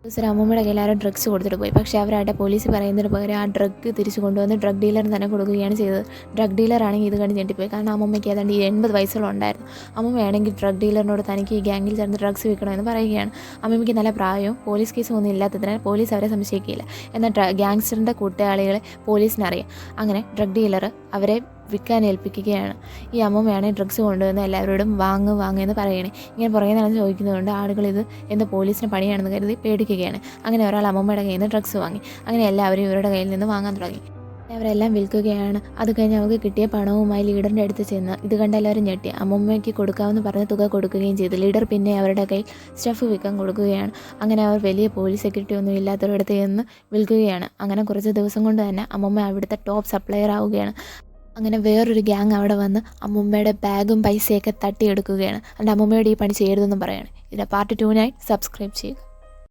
ദിവസം അമ്മൂമ്മയുടെ കയ്യിൽ ആരോ ഡ്രഗ്സ് കൊടുത്തിട്ട് പോയി. പക്ഷേ അവരുടെ പോലീസ് പറയുന്നതിന് പകരം ആ ഡ്രഗ് തിരിച്ചു കൊണ്ടുവന്ന് ഡ്രഗ് ഡീലറിന് തന്നെ കൊടുക്കുകയാണ് ചെയ്തത്. ഡ്രഗ് ഡീലറാണെങ്കിൽ ഇത് കണ്ട് ഞെട്ടിപ്പോയി. കാരണം അമ്മൂമ്മയ്ക്ക് ഏതാണ്ട് 80 വയസ്സോളം ഉണ്ടായിരുന്നു. അമ്മൂമ്മയാണെങ്കിൽ ഡ്രഗ് ഡീലറിനോട് തനിക്ക് ഈ ഗ്യാങ്ങിൽ ചേർന്ന് ഡ്രഗ്സ് വിൽക്കണമെന്ന് പറയുകയാണ്. അമ്മൂമ്മയ്ക്ക് നല്ല പ്രായവും പോലീസ് കേസും ഒന്നും ഇല്ലാത്തതിനാൽ പോലീസ് അവരെ സംശയിക്കില്ല. എന്നാൽ ഗ്യാങ്സ്റ്ററിൻ്റെ കൂട്ടാളികളെ പോലീസിനറിയാം. അങ്ങനെ ഡ്രഗ് ഡീലർ അവരെ വിൽക്കാൻ ഏൽപ്പിക്കുകയാണ്. ഈ അമ്മൂമ്മയാണ് ഡ്രഗ്സ് കൊണ്ടുവന്ന് എല്ലാവരോടും വാങ്ങുമെന്ന് പറയണേ. ഇങ്ങനെ പുറകെ നടന്ന് ചോദിക്കുന്നതുകൊണ്ട് ആളുകൾ ഇത് എന്ത് പോലീസിന് പണിയാണെന്ന് കരുതി പേടിക്കുകയാണ്. അങ്ങനെ ഒരാൾ അമ്മൂമ്മയുടെ കയ്യിൽ നിന്ന് ഡ്രഗ്സ് വാങ്ങി. അങ്ങനെ എല്ലാവരും ഇവരുടെ കയ്യിൽ നിന്ന് വാങ്ങാൻ തുടങ്ങി. അവരെല്ലാം വിൽക്കുകയാണ്. അത് കഴിഞ്ഞ് അവർക്ക് കിട്ടിയ പണവുമായി ലീഡറിൻ്റെ അടുത്ത് ചെന്ന് ഇത് കണ്ട് എല്ലാവരും ഞെട്ടി. അമ്മൂമ്മയ്ക്ക് കൊടുക്കാമെന്ന് പറഞ്ഞ തുക കൊടുക്കുകയും ചെയ്തു. ലീഡർ പിന്നെ അവരുടെ കയ്യിൽ സ്റ്റഫ് വിൽക്കാൻ കൊടുക്കുകയാണ്. അങ്ങനെ അവർ വലിയ പോലീസ് സെക്യൂരിറ്റി ഒന്നും ഇല്ലാത്തവരടുത്ത് ചെന്ന് വിൽക്കുകയാണ്. അങ്ങനെ കുറച്ച് ദിവസം കൊണ്ട് തന്നെ അമ്മൂമ്മ അവിടുത്തെ ടോപ്പ് സപ്ലയർ ആവുകയാണ്. അങ്ങനെ വേറൊരു ഗ്യാങ് അവിടെ വന്ന് അമ്മൂമ്മയുടെ ബാഗും പൈസയൊക്കെ തട്ടിയെടുക്കുകയാണ്. എൻ്റെ അമ്മൂമ്മയോട് ഈ പണി ചെയ്യരുതെന്നും പറയാണ്. ഇതിൻ്റെ പാർട്ട് 2 സബ്സ്ക്രൈബ് ചെയ്യുക.